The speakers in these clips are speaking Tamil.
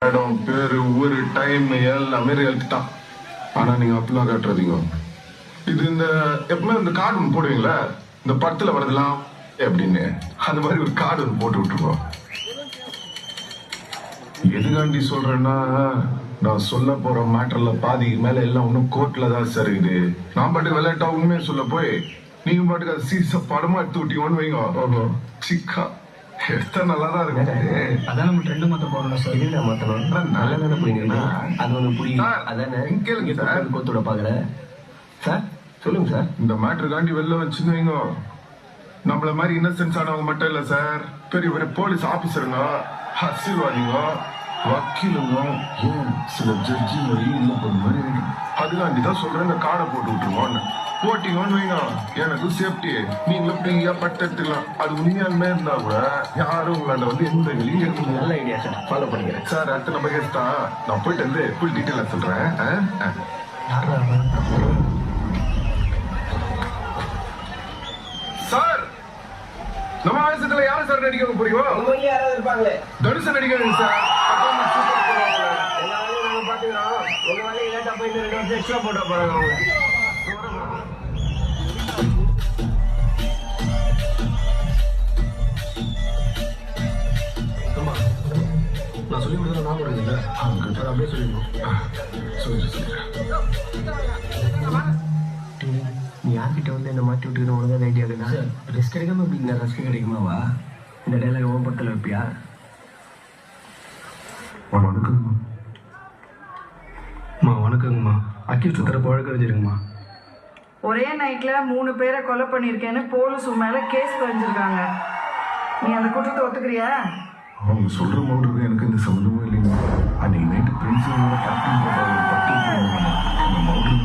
இடம் பேரு ஊரு டைம் எல்லாமே ரியாலிட்டி தான். ஆனா நீங்க அப்படிலாம் காட்டுறதீங்க. இது இந்த எப்பவுமே இந்த கார்டு ஒன்று போடுவீங்களா, இந்த படத்துல வரதெல்லாம் எப்படின்னு அந்த மாதிரி ஒரு கார்டு ஒன்று போட்டு விட்டுருவோம். எதுக்காண்டி சொல்றேன்னா, நான் சொல்ல போற மேட்டர்ல பாதிக்கு மேல எல்லாம் இன்னும் கோர்ட்ல தான் சார் இருக்குது. நான் பாட்டுக்கு விளையாட்டா உண்மையை சொல்ல போய் நீங்க பாட்டுக்கு அது சீச படமா எடுத்து விட்டீங்கன்னு வைங்க. சிக்கா எடுத்தா நல்லாதான் இருக்கு. அதான் நம்ம ட்ரெண்ட் மாத்த போறோம் சார். இல்ல மாத்தணும் நல்ல வேலை போயிங்கன்னா அது ஒண்ணு புரியும். அதானே கேளுங்க சார். கோத்தோட பாக்கல சார். சொல்லுங்க சார். இந்த மேட்டருக்காண்டி வெளில வச்சுன்னு வைங்க, நம்மள மாதிரி இன்னசென்ஸ் ஆனவங்க மட்டும் இல்ல சார், பெரிய பெரிய போலீஸ் ஆபீசருங்க, அரசியல்வாதிங்க, வக்கீலுங்க, ஏன் சில ஜட்ஜி மாதிரி இல்ல போற மாதிரி அதுக்காண்டி தான் சொல்றேன் இந்த கார்டை போட்டு விட்டுருவோம். போட்டிங்கன்னு வைங்க, எனக்கு சேஃப்டி, நீங்களும் ஃப்ரீயா பட்டு எடுத்துக்கலாம். அது உண்மையாலுமே இருந்தா கூட யாரும் உங்களாண்ட வந்து எந்த வெளியும் எடுக்க. நல்ல ஐடியா சார், ஃபாலோ பண்ணிக்கிறேன் சார். அடுத்த நம்ம கேஸ் தான், நான் போயிட்டு வந்து ஃபுல் டீட்டெயிலா சொல்றேன். சார், நம்ம வயசுல யாரும் சார் நடிக்க புரியுமா? யாராவது இருப்பாங்களே, தனுஷன் நடிக்கிறாங்க சார். உங்க வேலையை லேட்டா போய் 2 வருஷம் எக்ஸ்ட்ரா போட்டா போறாங்க அவங்க. நான் சொல்லி கொடுத்தா நான் கொடுக்குறீங்க சார். அப்படியே சொல்லிடணும். நீ யார்கிட்ட வந்து என்ன மாட்டி விட்டுக்கிற உனக்கு ஐடியா இருக்குதா? ரெஸ்ட் எடுக்காம அப்படிங்க ரெஸ்ட் கிடைக்குமாவா? இந்த டைலாக் ஓன் படத்தில் வைப்பியா? வணக்கங்கம்மா. அக்யூஸ்ட் தரப்பு வழக்கறிஞருங்கம்மா. ஒரே நைட்ல 3 பேரை கொலை பண்ணிருக்கேன்னு போலீஸ் மேல கேஸ் பதிஞ்சிருக்காங்க. நீ அந்த குற்றத்தை ஒத்துக்கிறியா? அவங்க சொல்ற மவுடருக்கு எனக்கு இந்த சம்மந்தமும் இல்லைங்க. அன்னைக்கு நைட்டு பிரின்சிபலோட கேப்டன் போட்டாரு, பட்டு அந்த மவுடர்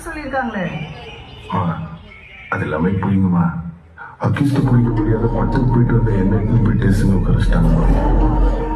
சொல்லியிருக்காங்களே. அது எல்லாமே புரியுங்கம்மா. அக்யூஸ்ட் பிடிக்க முடியாத படத்துக்கு போயிட்டு வந்த என்ன போய் டேஸ்ட் உட்காரிச்சிட்டாங்க.